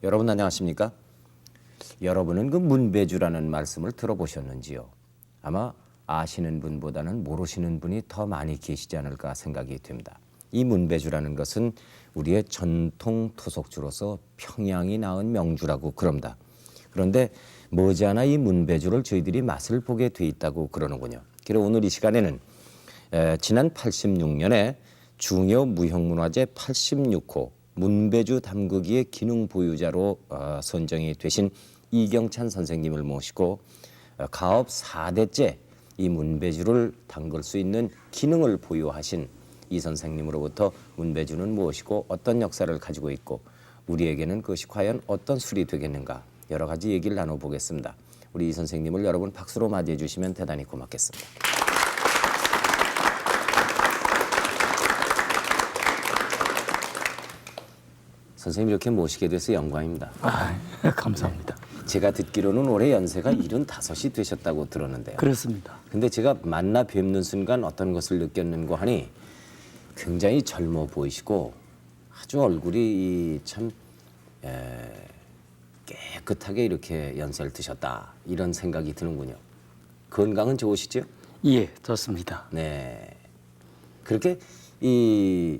여러분 안녕하십니까? 여러분은 그 문배주라는 말씀을 들어보셨는지요? 아마 아시는 분보다는 모르시는 분이 더 많이 계시지 않을까 생각이 됩니다. 이 문배주라는 것은 우리의 전통 토속주로서 평양이 낳은 명주라고 그럽니다. 그런데 머지않아 이 문배주를 저희들이 맛을 보게 돼 있다고 그러는군요. 그래서 오늘 이 시간에는 지난 86년에 중요 무형문화재 86호 문배주 담그기의 기능 보유자로 선정이 되신 이경찬 선생님을 모시고 가업 4대째 이 문배주를 담글 수 있는 기능을 보유하신 이 선생님으로부터 문배주는 무엇이고 어떤 역사를 가지고 있고 우리에게는 그것이 과연 어떤 술이 되겠는가 여러 가지 얘기를 나눠보겠습니다. 우리 이 선생님을 여러분 박수로 맞이해 주시면 대단히 고맙겠습니다. 선생님 이렇게 모시게 돼서 영광입니다. 감사합니다. 제가 듣기로는 올해 연세가 75이 되셨다고 들었는데요. 그렇습니다. 근데 제가 만나 뵙는 순간 어떤 것을 느꼈는고 하니 굉장히 젊어 보이시고 아주 얼굴이 참 깨끗하게 이렇게 연세를 드셨다 이런 생각이 드는군요. 건강은 좋으시죠? 예, 좋습니다. 네. 그렇게 이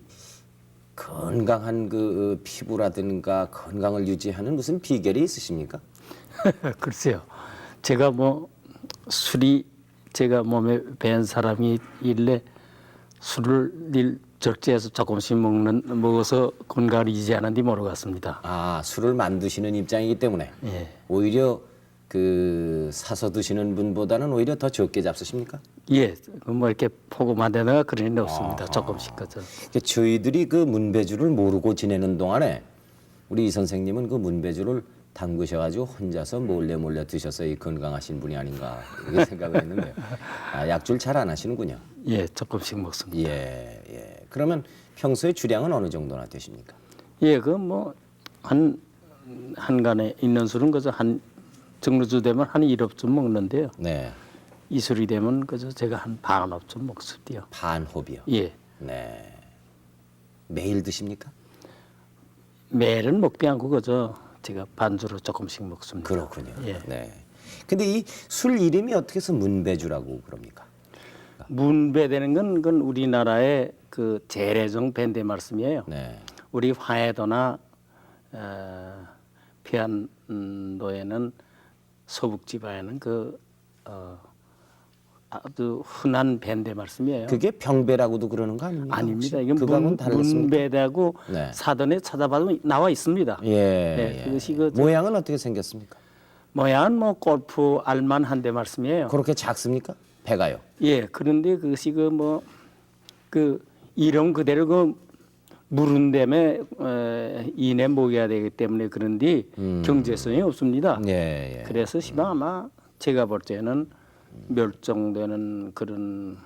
건강한 그 피부라든가 건강을 유지하는 무슨 비결이 있으십니까? 글쎄요. 제가 술이 제가 몸에 밴 사람이 일래 술을 적재해서 조금씩 먹어서 건강을 유지하는지 모르겠습니다. 아, 술을 만드시는 입장이기 때문에 예. 오히려 그 사서 드시는 분보다는 오히려 더 적게 잡수십니까? 예, 이렇게 포금한 데다가 그런 일은 없습니다. 조금씩 그죠. 저희들이 그 문배주를 모르고 지내는 동안에 우리 이 선생님은 그 문배주를 담그셔가지고 혼자서 몰래 드셔서 이 건강하신 분이 아닌가 이렇게 생각을 했는데요. 아, 약주를 잘 안 하시는군요. 예, 조금씩 먹습니다. 예. 그러면 평소에 주량은 어느 정도나 되십니까? 예, 한간에 있는 술은 그저 한 정류주 되면 한 1업쯤 먹는데요. 네. 이 술이 되면 그저 제가 한 반업쯤 먹습니다. 반홉이요. 예. 네. 매일 드십니까? 매일은 먹지 않고 그저 제가 반주로 조금씩 먹습니다. 그렇군요. 예. 네. 근데 이 술 이름이 어떻게 해서 문배주라고 그럽니까? 문배되는 건 그건 우리나라의 그 재래종 밴드 말씀이에요. 네. 우리 화해도나 평안도에는 서북지방에는 아주 흔한 밴드 말씀이에요. 그게 병배라고도 그러는 거 아닙니까? 아닙니다. 이건 그거하고는 다르습니까? 문배되고 네. 사전에 찾아봐도 나와 있습니다. 예. 그것이 모양은 어떻게 생겼습니까? 모양은 골프 알만한데 말씀이에요. 그렇게 작습니까? 배가요. 예, 그런데 그것이 이름 그대로 물은 데에 인에 먹여야 되기 때문에 그런데 경제성이 없습니다. 예. 그래서 시방 아마 제가 볼 때는 멸종되는 그런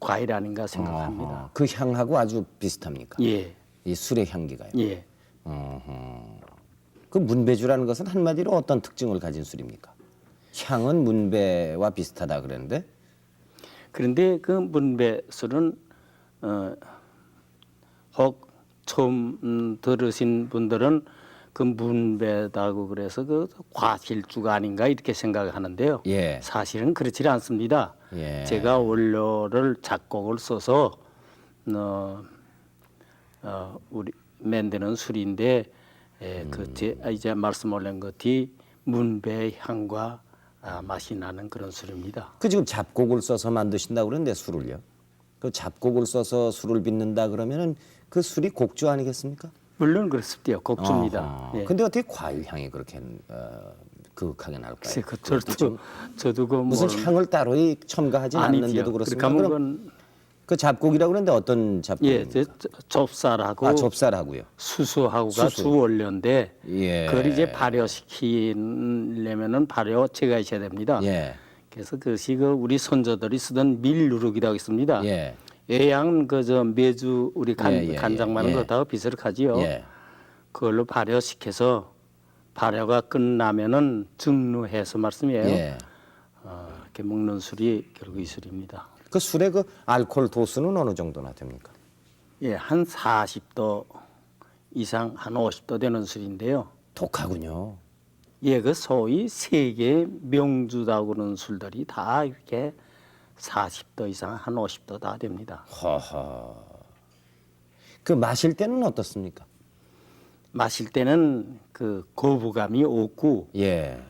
과일 아닌가 생각합니다. 그 향하고 아주 비슷합니까? 예, 이 술의 향기가요. 예. 그 문배주라는 것은 한마디로 어떤 특징을 가진 술입니까? 향은 문배와 비슷하다 그랬는데 그런데 그 문배 술은 혹 처음 들으신 분들은 그 문배다고 그래서 그 과실주가 아닌가 이렇게 생각을 하는데요. 예. 사실은 그렇지 않습니다. 예. 제가 원료를 작곡을 써서 우리 만드는 술인데 이제 말씀 올린 것이 문배 향과 맛이 나는 그런 술입니다. 그 지금 잡곡을 써서 만드신다고 그러는데 술을요? 그 잡곡을 써서 술을 빚는다 그러면은 그 술이 곡주 아니겠습니까? 물론 그렇습니다. 곡주입니다. 예. 근데 어떻게 과일 향이 그렇게 그윽하게 날까요? 저도 그 무슨 향을 따로 첨가하지 않는데도 그렇습니까? 그럼 그 잡곡이라고 그러는데 어떤 잡곡입니까? 예, 좁쌀하고 좁쌀하고요. 수수하고가 수수. 주원료인데 예. 그걸 이제 발효시키려면은 발효체가 있어야 됩니다. 예. 그래서 그것이 우리 선조들이 쓰던 밀누룩이라고 있습니다. 예. 예양 매주 우리 간장 많은 예. 것하고 비슷하지요. 예. 그걸로 발효시켜서 발효가 끝나면은 증류해서 말씀이에요. 예. 이렇게 먹는 술이 결국 이 술입니다. 그 술의 그 알코올 도수는 어느 정도나 됩니까? 예, 한 40도 이상 한 50도 되는 술인데요. 독하군요. 예, 그 소위 세계 명주다고 그러는 술들이 다 이렇게 40도 이상 한 50도 다 됩니다. 허허. 그 마실 때는 어떻습니까? 마실 때는 그 거부감이 없고 예.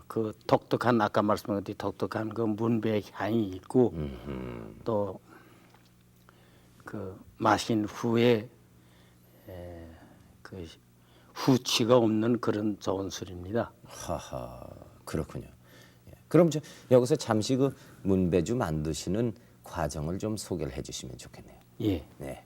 그 독특한 아까 말씀한 것처럼 독특한 그 문배 향이 있고 또 그 마신 후에 그 후취가 없는 그런 좋은 술입니다. 하하. 그렇군요. 예. 그럼 여기서 잠시 그 문배주 만드시는 과정을 좀 소개를 해주시면 좋겠네요. 예. 네.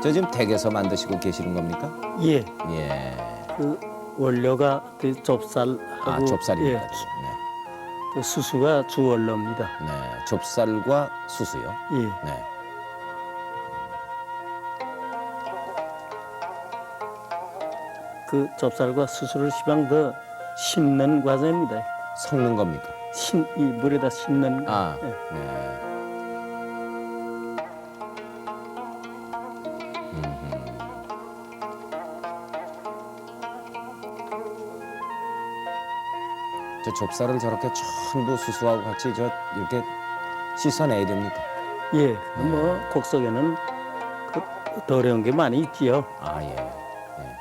저 지금 댁에서 만드시고 계시는 겁니까? 예. 예. 그 원료가 그 좁쌀하고 아, 좁쌀입니다. 예, 그 수수가 주 원료입니다. 네. 네. 좁쌀과 수수요. 예. 네. 그 좁쌀과 수수를 시방 더 씻는 과정입니다. 섞는 겁니까? 이 물에다 씻는 거. 아, 예. 네. 저 좁쌀을 저렇게 전부 수수하고 같이 저 이렇게 씻어내야 됩니까? 예. 뭐 곡석에는 그 더러운 게 많이 있지요. 아, 예. 예.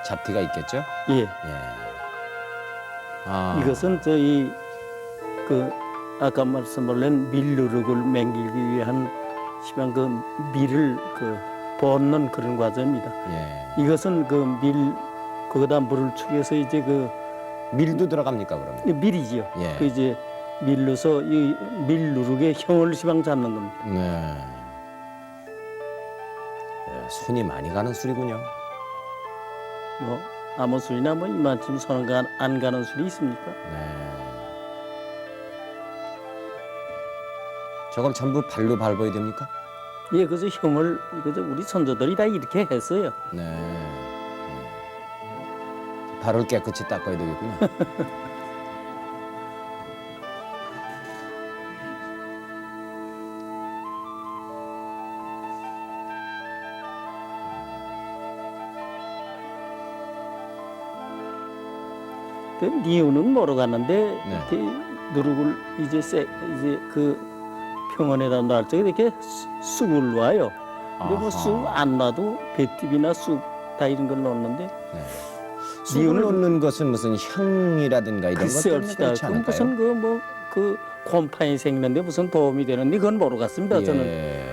잡티가 있겠죠? 예. 예. 아, 이것은 저희 그 아까 말씀드린 밀누룩을 맹기기 위한 시방 그 밀을 그 볶는 그런 과정입니다. 예. 이것은 그 밀 거기다 물을 축여서 이제 그 밀도 들어갑니까 그러면? 밀이지요. 예. 그 이제 밀로서 이 밀누룩의 형을 시방 잡는 겁니다. 네. 예, 손이 많이 가는 술이군요. 뭐 아무 술이나 뭐 이만큼 손 안 가는 술이 있습니까? 네. 저걸 전부 발로 밟아야 됩니까? 예, 그저 형을 그저 우리 선조들이 다 이렇게 했어요. 네. 발을 깨끗이 닦아야 되겠군요. 그 이유는 모르겠는데 네. 이렇게 누룩을 이제 그 평원에다 놔을 적에 이렇게 쑥을 놔요. 근데 뭐 아하. 쑥 안 놔도 배팁이나 쑥 다 이런 걸 넣는데 네. 쑥을 넣는 것은 무슨 향이라든가 이런 것 글쎄 때문에 옵시다. 그렇지 그 않을까요? 무슨 그 뭐 그 곰팡이 생기는데 무슨 도움이 되는데 그건 모르겠습니다. 저는 예.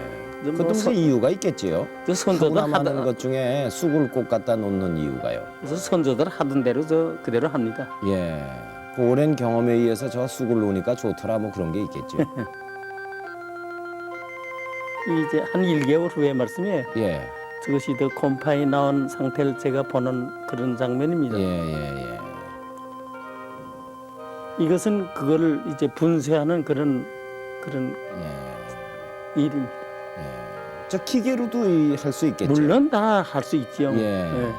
뭐 그것도 무슨 이유가 있겠지요. 저 선조들 하는 하던 것 중에 쑥을 꼭 갖다 놓는 이유가요. 그래서 선조들 하던 대로 저 그대로 합니다. 예. 그 오랜 경험에 의해서 저 쑥을 놓으니까 좋더라 뭐 그런 게 있겠죠. 이제 한 1개월 후에 말씀이에요. 예. 저것이 더 곰팡이 나온 상태를 제가 보는 그런 장면입니다. 예. 이것은 그거를 이제 분쇄하는 그런 예. 일입니다. 예. 저 기계로도 할 수 있겠죠. 물론 다 할 수 있지요. 예.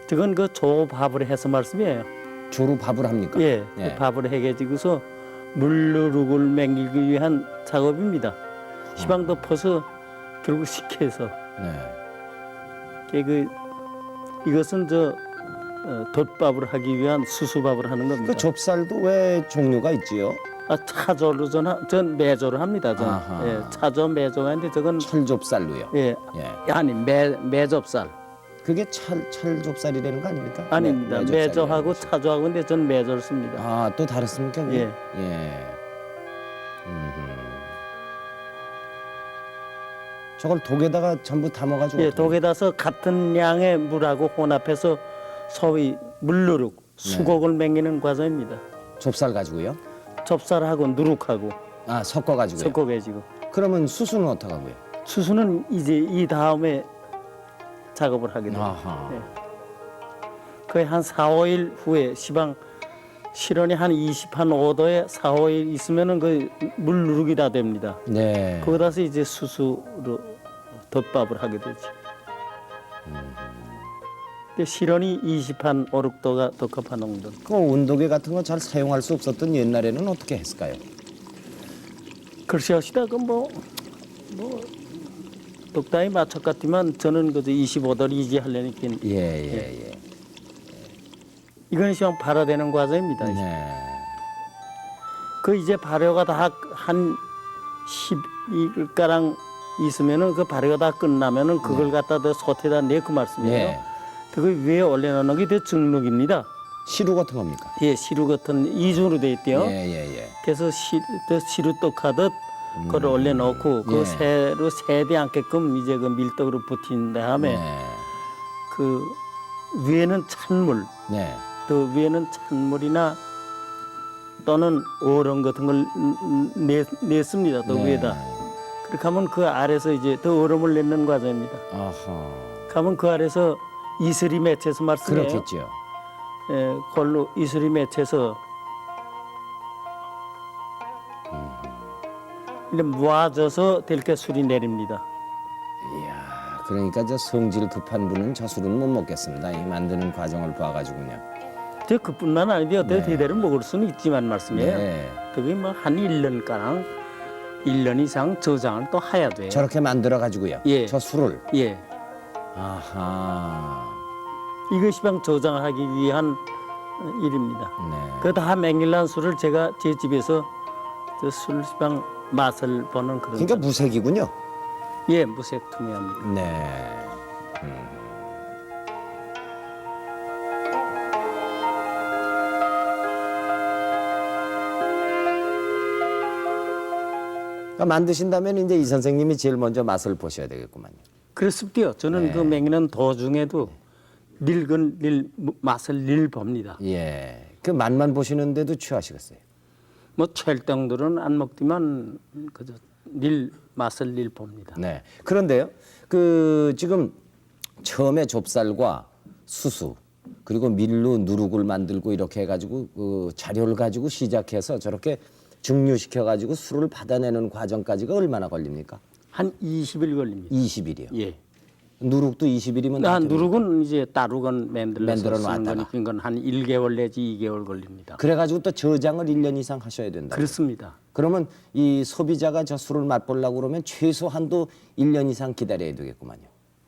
저건 그 조밥을 해서 말씀이에요. 조로 밥을 합니까? 예, 예. 그 밥을 해가지고서 물누룩을 맹기기 위한 작업입니다. 시방도 퍼서 결국 식혀서 네. 이것은 저 돛밥을 하기 위한 수수밥을 하는 겁니다. 그 좁쌀도 왜 종류가 있지요? 차조로 전 매조를 합니다. 아하. 예, 차조 매조가 있는데 저건 철좁쌀로요. 예, 예. 아니 매좁쌀 그게 찰좁쌀이 되는 거 아닙니까? 아닙니다. 매- 매조하고 매좁쌀이라는 차조하고 근데 전 매조를 씁니다. 아, 또 다르습니까? 그게? 예. 예. 저걸 독에다가 전부 담아가지고. 예, 어떻게- 독에다서 같은 양의 물하고 혼합해서 소위 물누룩 수곡을 맹기는 과정입니다. 좁쌀 가지고요? 좁쌀하고 누룩하고 아, 섞어가지고요. 섞어가지고 그러면 수수는 어떻게 하고요? 수수는 이제 이 다음에 작업을 하게 됩니다. 아하. 예. 거의 한 4, 5일 후에 시방 실온이 한 5도에 4, 5일 있으면은 그 물 누룩이 다 됩니다. 네. 거기다서 이제 수수로 덮밥을 하게 되죠. 근데 실온이 5, 6도가 적합한 온도. 그 온도계 같은 거 잘 사용할 수 없었던 옛날에는 어떻게 했을까요? 글쎄 하시다 뭐 독단이 맞췄 같지만 저는 그저 25도를 유지하려니까 예. 이건 시험 발효되는 과정입니다. 네. 그 이제 발효가 다 한 10일가량 있으면은 그 발효가 다 끝나면은 그걸 갖다 더 솥에다 내그 말씀이에요. 예. 그 위에 올려놓는 게 더 증룩입니다. 시루 같은 겁니까? 예, 시루 같은 이중으로 돼 있대요. 예. 그래서 시루 떡하듯 그걸 올려놓고 그 예. 새로 새지 않게끔 이제 그 밀떡으로 부틴 다음에 네. 그 위에는 찬물, 네. 또 위에는 찬물이나 또는 얼음 같은 걸 냈습니다. 또 네. 위에다. 그렇게 하면 그 아래서 이제 더 얼음을 내는 과정입니다. 아하. 그러면 그 아래서 이슬이 맺혀서 말씀해요. 그렇겠죠. 예, 그걸로 이슬이 맺혀서 이제 모아져서 될게 술이 내립니다. 이야, 그러니까 저 성질 급한 분은 저 술은 못 먹겠습니다. 이 만드는 과정을 봐가지고요. 저 그뿐만 아니라 어떻게 대대로 먹을 수는 있지만 말씀이에요. 네. 그게 뭐 한 1년가량 1년 이상 저장을 또 해야 돼요. 저렇게 만들어 가지고요. 예. 저 술을. 예. 아하. 이것이 방 저장하기 위한 일입니다. 네. 그 다 맹일난 술을 제가 제 집에서 저 술방 맛을 보는 그런. 그러니까 무색이군요. 예, 무색 투명합니다. 네. 그러니까 만드신다면 이제 이 선생님이 제일 먼저 맛을 보셔야 되겠구만요. 그렇습니다. 저는 네. 그 맹일난 도중에도 맛을 늘 봅니다. 예. 그 맛만 보시는데도 취하시겠어요. 뭐 찰떡들은 안 먹지만 그저 늘 맛을 늘 봅니다. 네. 그런데요. 그 지금 처음에 좁쌀과 수수 그리고 밀로 누룩을 만들고 이렇게 해가지고 그 자료를 가지고 시작해서 저렇게 증류시켜 가지고 술을 받아내는 과정까지가 얼마나 걸립니까? 한 20일 걸립니다. 20일이요. 예. 누룩도 20일이면 아, 누룩은 이제 따로건 만들어 쓰는 놨다가. 거니까 이건 한 1개월 내지 2개월 걸립니다. 그래가지고 또 저장을 1년 이상 하셔야 된다. 그렇습니다. 그러면 이 소비자가 저 술을 맛보려고 그러면 최소한도 1년 이상 기다려야 되겠구만요.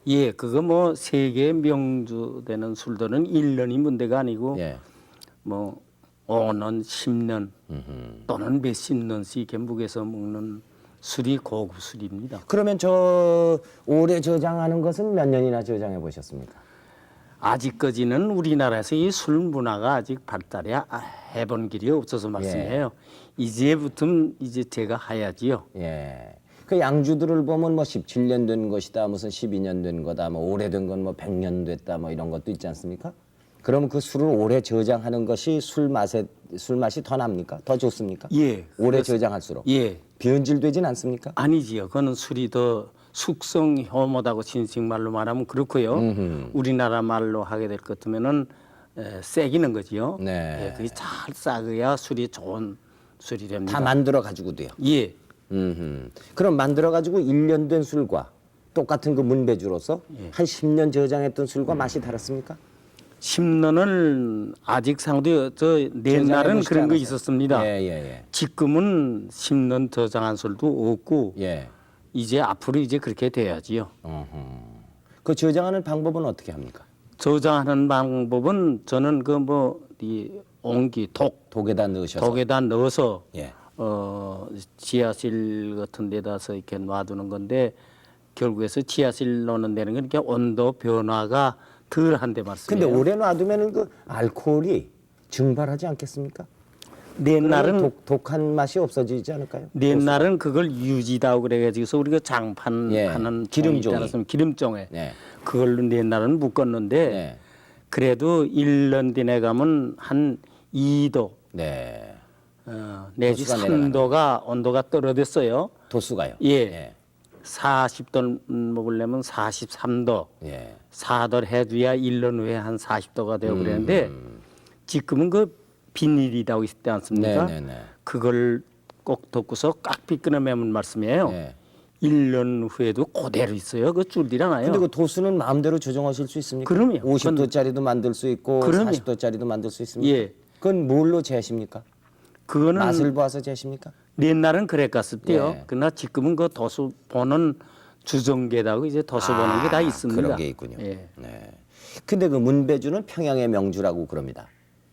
예, 그거 뭐 세계 명주되는 술들은 1년이 문제가 아니고 예. 뭐 5년, 10년 또는 몇십 년씩 이렇게 묵에서 먹는 술이 고급 술입니다. 그러면 저 오래 저장하는 것은 몇 년이나 저장해 보셨습니까? 아직까지는 우리나라에서 이 술 문화가 아직 발달이 해본 길이 없어서 말씀해요. 이제부터 이제 제가 해야지요. 예. 그 양주들을 보면 뭐 17년 된 것이다, 무슨 12년 된 거다, 뭐 오래된 건 뭐 100년 됐다, 뭐 이런 것도 있지 않습니까? 그러면 그 술을 오래 저장하는 것이 술 맛이 더 납니까? 더 좋습니까? 예. 오래 저장할수록. 예. 변질되진 않습니까? 아니지요. 그거는 술이 더 숙성 혐오하고 진식 말로 말하면 그렇고요. 우리나라 말로 하게 될 것 같으면은 새기는 거지요. 네. 예, 그게 잘 싹어야 술이 좋은 술이 됩니다. 다 만들어 가지고도요. 예. 그럼 만들어 가지고 1년 된 술과 똑같은 그 문배주로서 한 10년 저장했던 술과 맛이 다릅습니까? 10년을 아직 상도 저 옛날은 저장해보시지 그런 거 않았어요? 있었습니다. 예. 지금은 10년 저장한 술도 없고 예. 이제 앞으로 이제 그렇게 돼야지요. 그 저장하는 방법은 어떻게 합니까? 저장하는 방법은 저는 그 뭐 이 옹기 독에다 넣으셔서. 독에다 넣어서 예. 지하실 같은 데다서 이렇게 놔두는 건데 결국에서 지하실 넣는 데는 그렇게 온도 변화가 덜한데 근데 말씀이에요. 오래 놔두면은 그 알코올이 증발하지 않겠습니까? 옛날은 독한 맛이 없어지지 않을까요? 옛날은 그걸 유지다고 그래가지고서 우리가 장판하는 기름종이. 기름종에 네. 그걸로 옛날은 묶었는데 네. 그래도 1년 뒤에 가면 한 2도 네. 내지 도수가 3도가 온도가 떨어졌어요. 도수가요. 예. 40도 먹으려면 43도, 예. 4도를 해줘야 1년 후에 한 40도가 되고 그랬는데 지금은 그 비닐이라고 있지 않습니까? 네네네. 그걸 꼭 덮고서 꽉 빗겨내면 말씀이에요. 네. 1년 후에도 그대로 있어요. 그 줄질 않아요. 근데 그 도수는 마음대로 조정하실 수 있습니까? 그럼요. 50도짜리도 만들 수 있고 그럼요. 40도짜리도 만들 수 있습니까? 예. 그건 뭘로 재십니까? 그거는 맛을 봐서 재십니까? 옛날은 그랬겠을때요. 예. 그러나 지금은 그 도수 보는 주정계라고 이제 도수 보는 게 다 있습니다. 그런 게 있군요. 예. 네. 근데 그 문배주는 평양의 명주라고 그럽니다.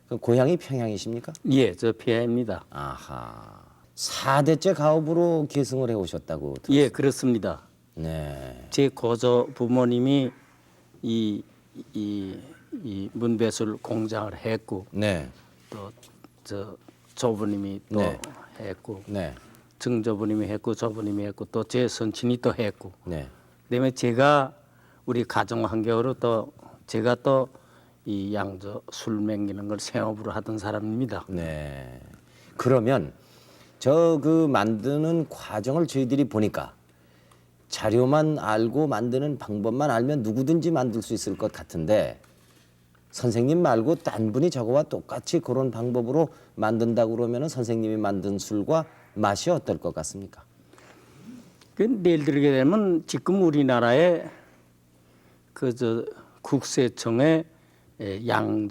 그 고향이 평양이십니까? 예, 저 피아입니다. 아하. 4대째 가업으로 계승을 해 오셨다고 들었어요. 예, 그렇습니다. 네. 제 고조 부모님이 이 문배술 공장을 했고 네. 또 저 조부님이 또 네. 했고 네. 증조부님이 했고 조부님이 했고 또 제 선친이 또 했고 네. 그다음에 제가 우리 가정 환경으로 또 제가 또 이 양조 술 맹기는 걸 생업으로 하던 사람입니다. 네. 그러면 저 그 만드는 과정을 저희들이 보니까 자료만 알고 만드는 방법만 알면 누구든지 만들 수 있을 것 같은데 선생님 말고 딴 분이 저거와 똑같이 그런 방법으로 만든다고 그러면은 선생님이 만든 술과 맛이 어떨 것 같습니까? 그 내일 들게 되면 지금 우리나라에 그 저 국세청에 양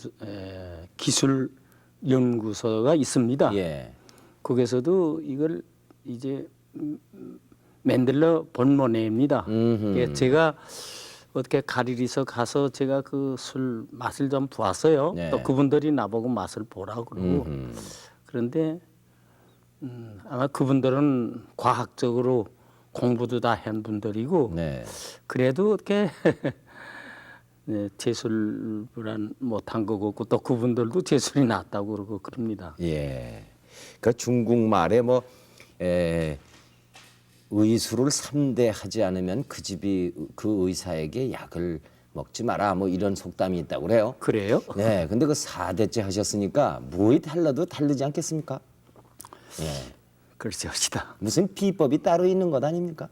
기술 연구소가 있습니다. 예. 거기서도 이걸 이제 만들러 본모내입니다. 예, 제가 어떻게 가리리서 가서 제가 그 술 맛을 좀 보았어요. 네. 또 그분들이 나보고 맛을 보라고 그러고 그런데 아마 그분들은 과학적으로 공부도 다 한 분들이고 네. 그래도 어떻게 네, 제술을 못한 거고 또 그분들도 제술이 낫다고 그러고 그럽니다. 예. 그 중국말에 뭐 의술을 3대 하지 않으면 그 집이 그 의사에게 약을 먹지 마라 뭐 이런 속담이 있다고 그래요. 그래요? 네. 근데 그 4대째 하셨으니까 뭐이 달라도 다르지 않겠습니까? 예. 글쎄옵시다. 무슨 비법이 따로 있는 것 아닙니까?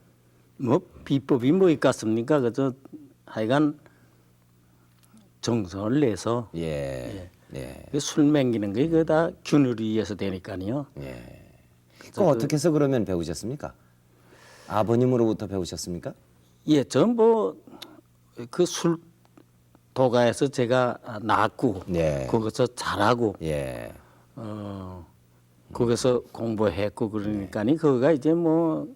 뭐 비법이 뭐 있겠습니까? 그저 하여간 정성을 내서 예. 예. 술 맹기는 게 그거 다 균을 위해서 되니까요. 예. 그 어떻게 해서 그러면 배우셨습니까? 아버님으로부터 배우셨습니까? 예, 전 뭐 그 술 도가에서 제가 낳았고 네. 거기서 자라고 예. 거기서 공부했고 그러니까니 그거가 이제 뭐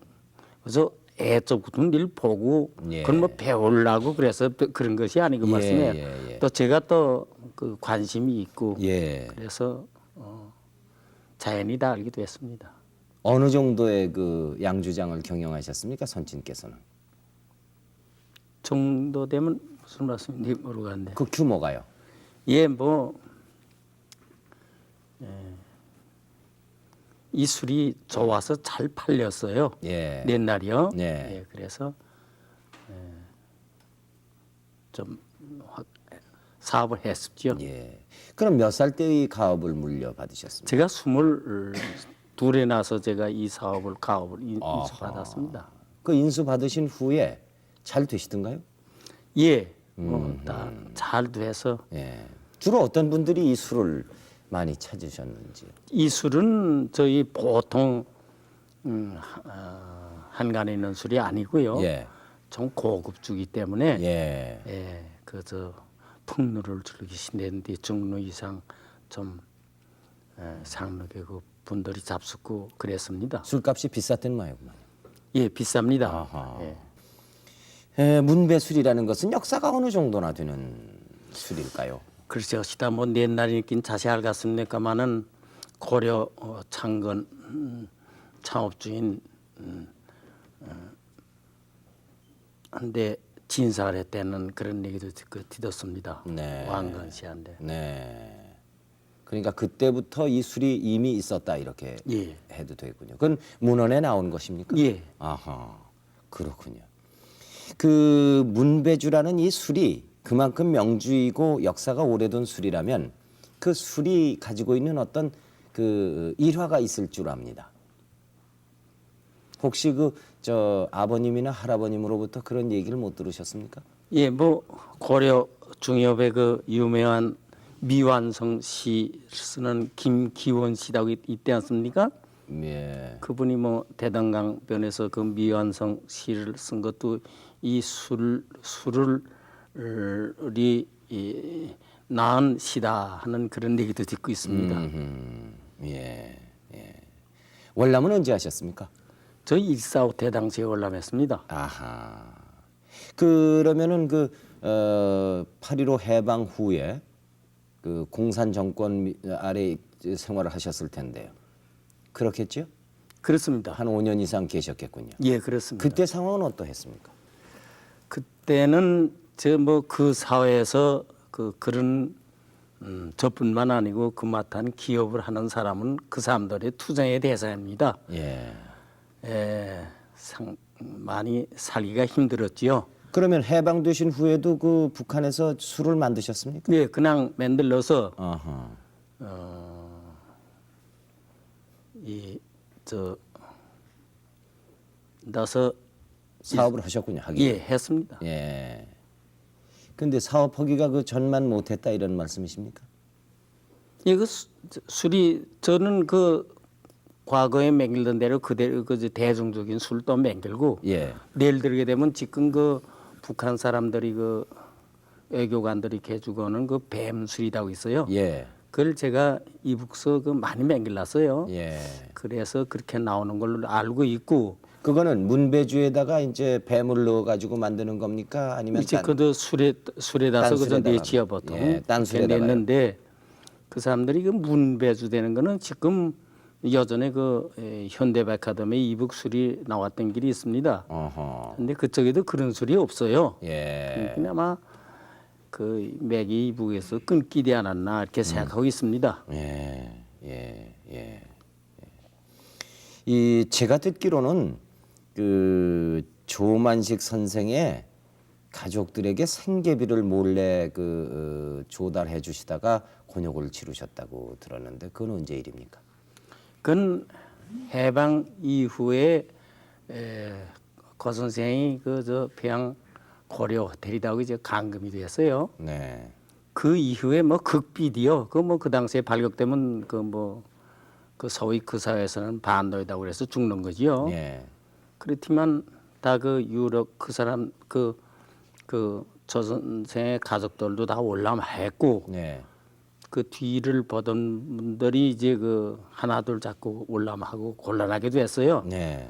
그래서 애적부터 늘 보고 예. 그걸 뭐 배우려고 그래서 그런 것이 아니고 예, 말씀해요. 예, 예. 또 제가 또 그 관심이 있고 예. 그래서 자연히 다 알게 됐습니다. 어느 정도의 그 양주장을 경영하셨습니까, 선친께서는? 정도 되면 무슨 말씀인지 모르겠는데. 그 규모가요? 예, 뭐 이 술이 좋아서 잘 팔렸어요. 예. 옛날이요. 네. 예, 그래서 좀 사업을 했었죠. 예. 그럼 몇 살 때 이 가업을 물려받으셨습니까? 제가 22에 나서 제가 이 사업을 가업을 인수받았습니다. 그 인수 받으신 후에 잘 되시던가요? 예, 다잘 돼서 예. 주로 어떤 분들이 이 술을 많이 찾으셨는지요? 이 술은 저희 보통 한간에 있는 술이 아니고요. 예. 좀 고급주기 때문에 예. 예, 그저 풍류를 즐기시는데 중류 이상 좀 상류계급 분들이 잡수고 그랬습니다. 술값이 비쌌던 모양이구만. 예, 비쌉니다. 아하. 예. 문배술이라는 것은 역사가 어느 정도나 되는 술일까요? 글쎄요, 시다 뭐 옛날이긴 자세히 알겠습니까만은 고려 창건 창업주인 한데 진사를 했다는 그런 얘기도 듣었습니다. 네. 왕건 씨한테. 네. 그러니까 그때부터 이 술이 이미 있었다 이렇게 예. 해도 되군요. 그건 문헌에 나온 것입니까? 예. 아하. 그렇군요. 그 문배주라는 이 술이 그만큼 명주이고 역사가 오래된 술이라면 그 술이 가지고 있는 어떤 그 일화가 있을 줄 압니다. 혹시 그 저 아버님이나 할아버님으로부터 그런 얘기를 못 들으셨습니까? 예, 뭐 고려 중엽의 그 유명한 미완성 시 쓰는 김기원 씨라고 있지 않습니까? 예. 그분이 뭐 대단강변에서 그 미완성 시를 쓴 것도 이 술을 낳은 시다 하는 그런 얘기도 듣고 있습니다. 예. 예. 월남은 언제 하셨습니까? 저희 145대 당시에 월남했습니다. 아하. 그러면은 8.15 해방 후에 그 공산 정권 아래 생활을 하셨을 텐데요. 그렇겠죠? 그렇습니다. 한 5년 이상 계셨겠군요. 예, 그렇습니다. 그때 상황은 어떠했습니까? 그때는 저 뭐 그 사회에서 그런 저뿐만 아니고 그 맡은 기업을 하는 사람은 그 사람들의 투쟁의 대상입니다. 예. 많이 살기가 힘들었지요. 그러면 해방되신 후에도 그 북한에서 술을 만드셨습니까? 네, 그냥 만들어서 아하. 넣어서 사업을 하셨군요. 하긴. 예, 했습니다. 예. 근데 사업하기가 그 전만 못했다 이런 말씀이십니까? 예, 그 술이 저는 그 과거에 맹길던 대로 그대로 그 대중적인 술도 맹길고 예. 내일 들게 되면 지금 그 북한 사람들이 그 외교관들이 개주고는 그 뱀술이라고 있어요. 예. 그걸 제가 이북서 그 많이 맹길났어요. 예. 그래서 그렇게 나오는 걸로 알고 있고 그거는 문배주에다가 이제 뱀을 넣어 가지고 만드는 겁니까? 아니면 이제 그도 술에다서 그저 내치야 보통 예, 딴 술에다가요. 냈는데 그 사람들이 그 문배주 되는 거는 지금 여전에 그 현대백화점에 이북 술이 나왔던 길이 있습니다. 어허. 근데 그쪽에도 그런 술이 없어요. 예. 그나마 그 맥이 이북에서 끊기지 않았나 이렇게 생각하고 있습니다. 예. 예. 예. 이 제가 듣기로는 그 조만식 선생의 가족들에게 생계비를 몰래 조달해 주시다가 곤욕을 치르셨다고 들었는데 그건 언제 일입니까? 그건 해방 이후에 고 선생이 그 평양 고려 호텔이라고 이제 감금이 됐어요. 네. 그 이후에 뭐 극비디오 그 당시에 발격되면 그 소위 그 사회에서는 반도이다고 그래서 죽는 거지요. 예. 그렇지만 다 그 유럽 그 사람 그 조 선생의 가족들도 다 올라왔고 네. 그 뒤를 보던 분들이 이제 그 하나둘 자꾸 올라하고 곤란하게 됐어요. 네.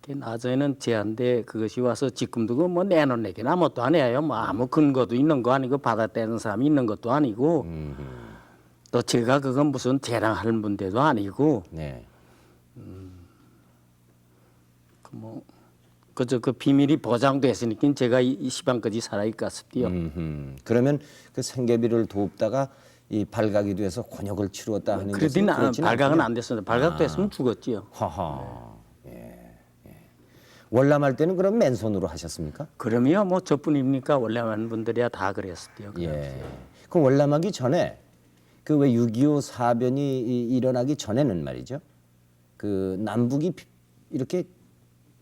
나중에는 제한데 그것이 와서 지금도 그 뭐 내놓내기는 아무것도 안 해요. 뭐 아무 근거도 있는 거 아니고 받아떼는 사람이 있는 것도 아니고 또 제가 그건 무슨 자랑할 문제도 아니고 네. 그저 그 비밀이 보장됐으니까 제가 이 시방까지 살아있겠습디요 그러면 그 생계비를 돕다가 이 발각이 돼서 곤욕을 치루었다 하는 것은 그러더니 그렇지는 발각은 않군요. 안 됐습니다. 발각됐으면 죽었지요. 하하. 예. 예. 월남할 때는 그럼 맨손으로 하셨습니까? 그러면 뭐 저뿐입니까? 원래 많은 분들이야 다 그랬을게요. 예. 그 월남하기 전에 그 왜 6.25 사변이 일어나기 전에는 말이죠. 그 남북이 이렇게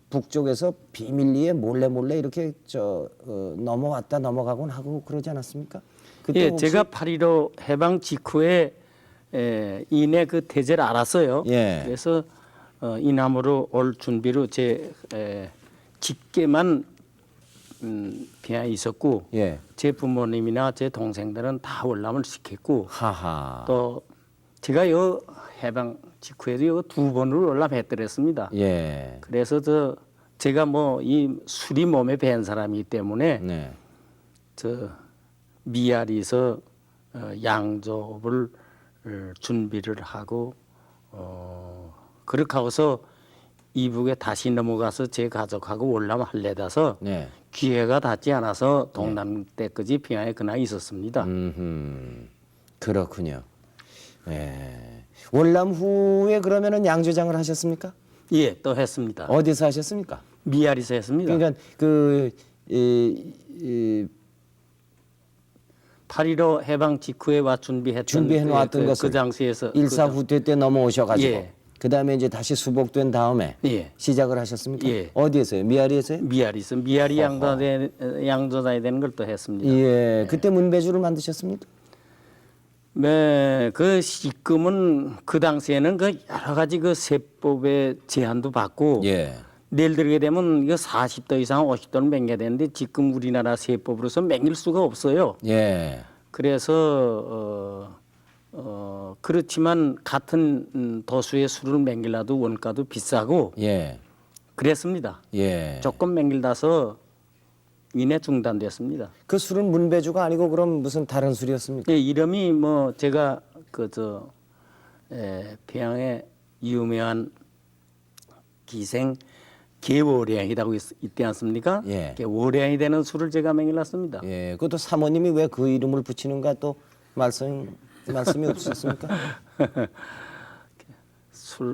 북쪽에서 비밀리에 몰래 이렇게 넘어왔다 넘어가곤 하고 그러지 않았습니까? 그때 예, 혹시- 제가 8.15 해방 직후에 이내 그 대제를 알았어요. 예. 그래서 이남으로 올 준비로 제 직계만 비하 있었고 예. 제 부모님이나 제 동생들은 다 월남을 시켰고 하하. 또 제가 요 해방 직후에도 요 2번을 월남했더랬습니다. 예. 그래서 제가 뭐 이 술이 몸에 밴 사람이기 때문에 네. 저 미아리에서 양조업을 준비를 하고 그렇게 하고서 이북에 다시 넘어가서 제 가족하고 월남을 할래다서 네. 기회가 닿지 않아서 동남 때까지 평양에 그날 있었습니다. 그렇군요. 예. 월남 후에 그러면은 양조장을 하셨습니까? 예, 또 했습니다. 어디서 하셨습니까? 미아리에서 했습니다. 그러니까 8.15 해방 직후에 와 준비했던 준비해 놓았던 것을 그 당시에서 일사 후퇴 때 넘어오셔가지고 예. 그다음에 이제 다시 수복된 다음에 예. 시작을 하셨습니까? 예. 어디에서요? 미아리에서요? 미아리에서 미아리 양조자야 되는 걸 또 했습니다. 예. 그때 문배주를 만드셨습니까? 네, 그 시금은 그 당시에는 그 여러 가지 그 세법의 제한도 받고 예. 내일 들게 되면 이거 40도 이상 50도는 맹겨야 되는데 지금 우리나라 세법으로서 맹길 수가 없어요. 예. 그래서 그렇지만 같은 도수의 술을 맹길라도 원가도 비싸고 예. 그랬습니다. 예. 조금 맹길다서 위내 중단됐습니다. 그 술은 문배주가 아니고 그럼 무슨 다른 술이었습니까? 예, 이름이 뭐 제가 평양에 유명한 기생 개월량이라고 있지 않습니까? 예. 월량이 되는 술을 제가 맹일렀습니다. 예. 그것도 사모님이 왜 그 이름을 붙이는가 또 말씀이 없으셨습니까?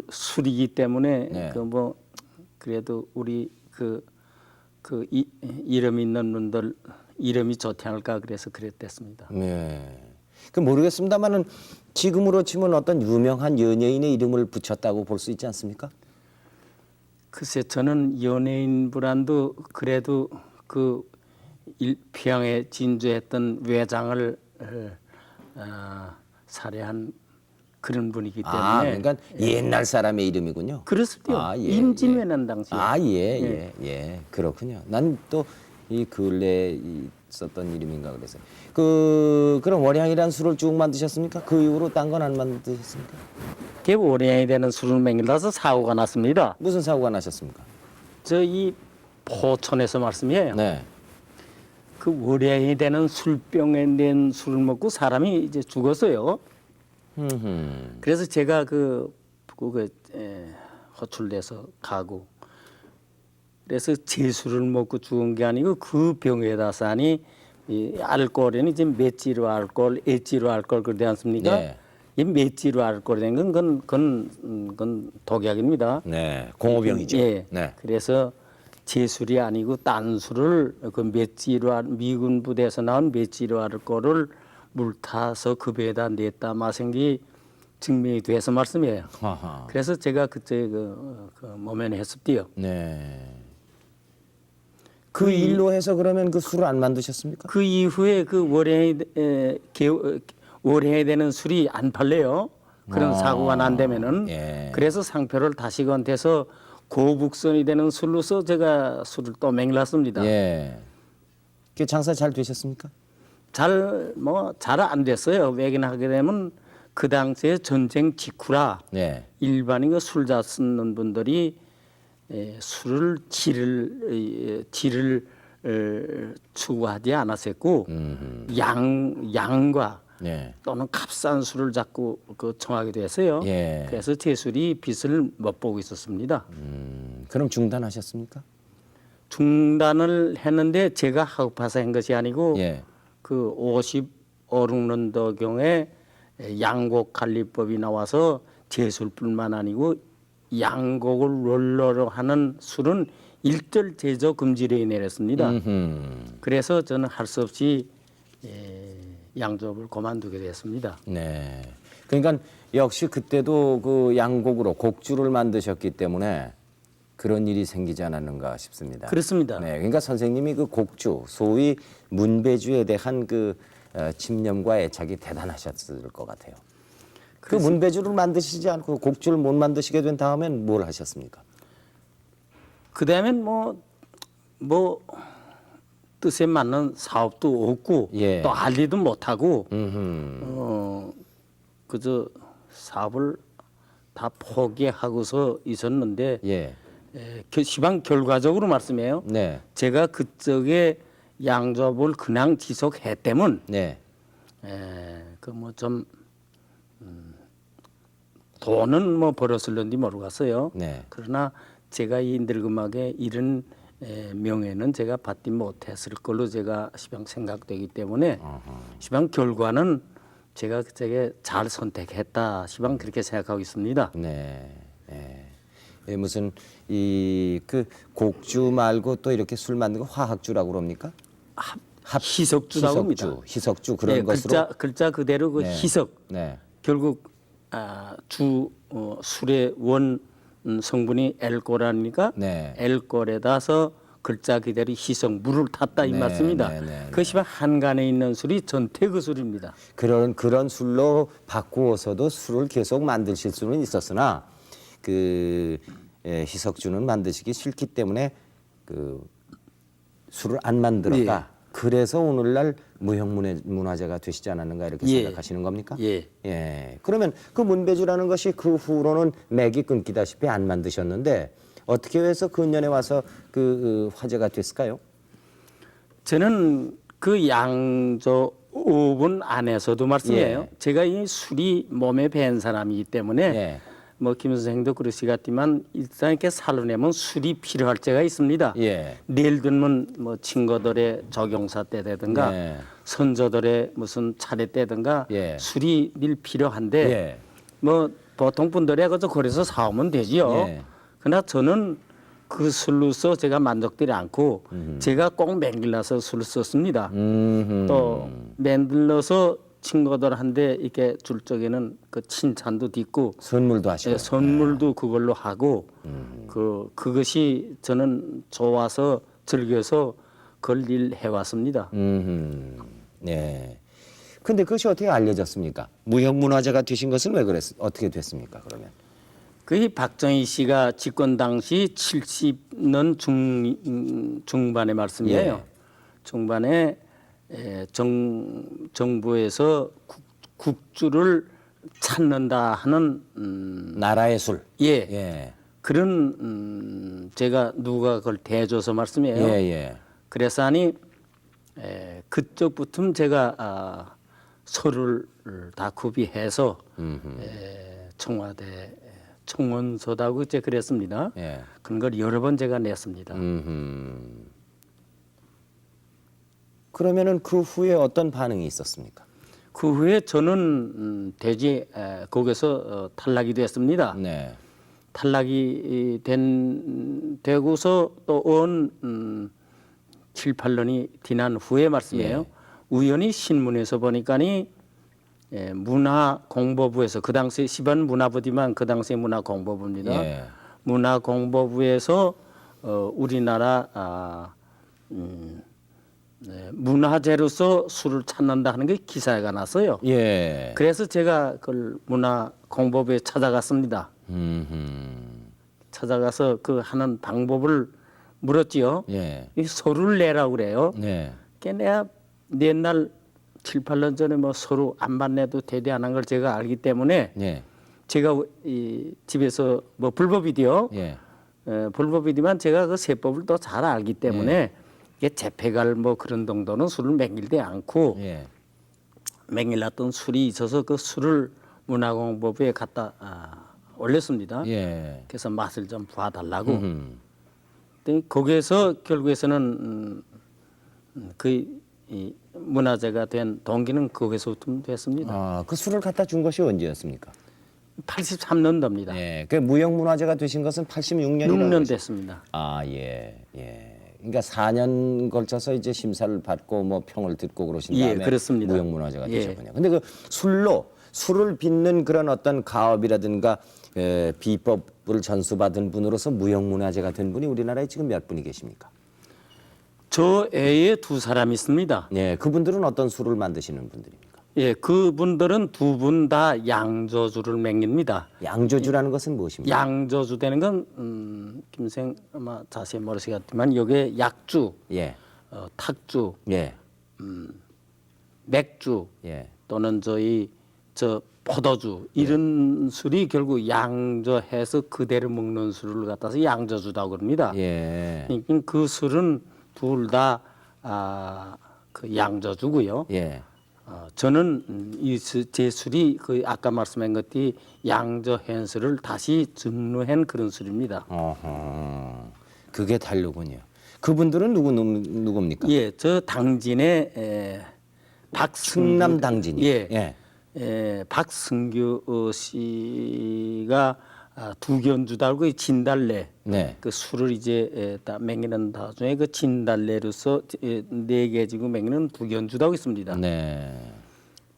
술이기 때문에 네. 그 뭐 그래도 우리 이름 있는 분들 이름이 좋지 않을까 그래서 그랬댔습니다. 예. 그 모르겠습니다만은 지금으로 치면 어떤 유명한 연예인의 이름을 붙였다고 볼 수 있지 않습니까? 글쎄 저는 연예인 브랜드 그래도 평양에 진주했던 외장을 살해한 그런 분이기 때문에 아, 그러니까 옛날 사람의 이름이군요. 그렇습니다. 아, 예, 임진왜란 당시. 예. 그렇군요. 난 또 이 근래에 있었던 이름인가 그래서. 그럼 월향이라는 술을 쭉 만드셨습니까? 그 이후로 딴 건 안 만드셨습니까? 그 월량이 되는 술을 맹일러서 사고가 났습니다. 무슨 사고가 나셨습니까? 저 이 포천에서 말씀이에요. 네. 그 월량이 되는 술병에 낸 술을 먹고 사람이 이제 죽었어요. 그래서 제가 호출돼서 가고 그래서 제 술을 먹고 죽은 게 아니고 그 병에다 싸니 이 알코올에는 이제 메지로 알코올, 에지로 알코올 그러지 않습니까? 네. 이 메지로 알코올 된 그건 독약입니다. 네. 공호병이죠. 예. 네. 그래서 제 술이 아니고 딴 술을 그 메지로 미군 부대에서 나온 메지로 알코올을 물 타서 그 배에다 냈다 마신 게 증명이 돼서 말씀이에요. 하하. 그래서 제가 그때 모면했었디요. 네. 그 일로 해서 그러면 그 술을 안 만드셨습니까? 그 이후에 그 월해야 되는 술이 안 팔려요. 그런 사고가 난 다면은 예. 그래서 상표를 다시 건태서 고북선이 되는 술로서 제가 술을 또 맹랐습니다. 예. 그 장사 잘 되셨습니까? 잘 안 됐어요. 왜긴 하게 되면 그 당시에 전쟁 직후라 네. 일반인 술 잘 쓰는 분들이 술을 질을 추구하지 않았었고 양과 네. 또는 값싼 술을 자꾸 청하게 됐어요. 예. 그래서 제 술이 빛을 못 보고 있었습니다. 그럼 중단하셨습니까? 중단을 했는데 제가 하고파서 한 것이 아니고 예. 그 55년도경에 양곡관리법이 나와서 제술뿐만 아니고 양곡을 원로로 하는 술은 일절 제조 금지령이 내렸습니다. 그래서 저는 할 수 없이 양조업을 그만두게 됐습니다. 네. 그러니까 역시 그때도 그 양곡으로 곡주를 만드셨기 때문에 그런 일이 생기지 않았는가 싶습니다. 그렇습니다. 네. 그러니까 선생님이 그 곡주, 소위 문배주에 대한 그 집념과 애착이 대단하셨을 것 같아요. 그 문배주를 만드시지 않고 곡주를 못 만드시게 된 다음엔 뭘 하셨습니까? 그 다음엔 뭐 뜻에 맞는 사업도 없고 예. 또 알리도 못하고 그저 사업을 다 포기하고서 있었는데 예. 시방 결과적으로 말씀해요. 네. 제가 그쪽에 양조업을 그냥 지속했다면 네. 돈은 뭐 벌었을런지 모르겠어요. 네. 그러나 제가 이 늙음하게 이런 명예는 제가 받지 못했을 걸로 제가 시방 생각되기 때문에 시방 결과는 제가 그쪽에 잘 선택했다. 시방 그렇게 생각하고 있습니다. 네. 예, 무슨 이 그 곡주 말고 또 이렇게 술 만든 거 화학주라고 그럽니까? 희석주라고 합니다. 희석주 그런 것으로. 글자 그대로 그 네. 희석. 네. 결국 술의 원 성분이 엘코라니까 네. 엘콜에다서 글자 그대로 희석 물을 탔다 이 네, 말씀입니다. 네, 네, 네. 그것이 한간에 있는 술이 전태그 술입니다. 그런 술로 바꾸어서도 술을 계속 만드실 수는 있었으나 희석주는 만드시기 싫기 때문에 그 술을 안 만들었다. 그래서 오늘날 무형문화재가 되시지 않았는가 이렇게 생각하시는 겁니까? 예. 그러면 그 문배주라는 것이 그 후로는 맥이 끊기다시피 안 만드셨는데 어떻게 해서 근년에 와서 그 화제가 됐을까요? 저는 그 양조 5분 안에서도 말씀이에요. 예. 제가 이 술이 몸에 밴 사람이기 때문에 예. 뭐 김 선생도 그러시겠지만 일단 이렇게 살려내면 술이 필요할 때가 있습니다. 예. 예를 들면 뭐 친구들의 적용사 때라든가 예. 선조들의 무슨 차례 때든가 예. 술이 늘 필요한데 예. 뭐 보통 분들이 그저 거기서 사오면 되지요. 예. 그러나 저는 그 술로서 제가 만족되지 않고 제가 꼭 맹길라서 술을 썼습니다. 또 만들어서 친구들한테 이렇게 줄 적에는 그 칭찬도 듣고 선물도 하시고. 선물도 그걸로 하고 그것이 저는 좋아서 즐겨서 그걸 일 해왔습니다. 네. 근데 그것이 어떻게 알려졌습니까? 무형문화재가 되신 것은 어떻게 됐습니까? 그러면? 그 박정희 씨가 집권 당시 70년 중반의 말씀이에요. 예. 중반에 정부에서 국주를 찾는다 하는 나라의 술. 예. 그런 제가 누가 그걸 대줘서 말씀이에요. 예. 그래서 아니 그쪽부터 제가 서류를 다 구비해서 청와대 청원서다고 이제 그랬습니다. 예. 그런 걸 여러 번 제가 냈습니다. 그러면은 그 후에 어떤 반응이 있었습니까? 그 후에 저는 대지 거기서 탈락이 됐습니다. 네. 탈락이 되고서 또 7, 8년이 지난 후에 말씀이에요. 우연히 신문에서 보니까니 문화공보부에서 그 당시 시반 문화부지만 그 당시 문화공보부입니다. 예. 문화공보부에서 우리나라 문화재로서 술을 찾는다 하는 게 기사가 났어요. 예. 그래서 제가 그걸 문화공보부에 찾아갔습니다. 찾아가서 그 하는 방법을 물었지요. 예. 이 서류를 내라고 그래요. 네. 그게 내가 옛날 7, 8년 전에 뭐 서류 안 받내도 대대 안 한 걸 제가 알기 때문에 예. 제가 이 집에서 뭐 불법이디요. 예. 불법이지만 제가 그 세법을 또 잘 알기 때문에 이게 재패갈 뭐 그런 정도는 술을 맹일지 않고 예. 맹일났던 술이 있어서 그 술을 문화공보부에 갖다 올렸습니다. 예. 그래서 맛을 좀 봐달라고. 근데 거기에서 결국에서는 이 문화재가 된 동기는 거기서부터 됐습니다. 그 술을 갖다 준 것이 언제였습니까? 83년도입니다. 예. 그 무형문화재가 되신 것은 86년이라고. 6년 됐습니다. 예. 그러니까 4년 걸쳐서 이제 심사를 받고 뭐 평을 듣고 그러신 다음에 그렇습니다. 무형문화재가 되셨군요. 근데 그 술을 빚는 그런 어떤 가업이라든가 비법을 전수받은 분으로서 무형문화재가 된 분이 우리나라에 지금 몇 분이 계십니까? 저 애에 두 사람이 있습니다. 예, 그분들은 어떤 술을 만드시는 분들입니까? 예, 그분들은 두 분 다 양저주를 맹깁니다. 양조주라는 것은 무엇입니까? 양저주 되는 건 김생 아마 자세히 모르시겠지만 여기에 약주, 예, 탁주, 예, 맥주 예, 또는 저 포도주 이런 술이 결국 양저해서 그대로 먹는 술을 갖다서 양저주다고 그럽니다. 예, 그러니까 그 술은 둘 다 그 양저주고요. 예. 저는 제 술이 그 아까 말씀한 것이 양저 현술을 다시 증류한 그런 술입니다. 어허, 그게 다르군요. 그분들은 누굽니까? 예, 저 당진의 충남 당진이. 예. 박승규 씨가 두견주달고 진달래 네. 그 술을 이제 다 맹이는 나중에 그 진달래로서 4개 지고 맹이는 두견주다고 있습니다. 네.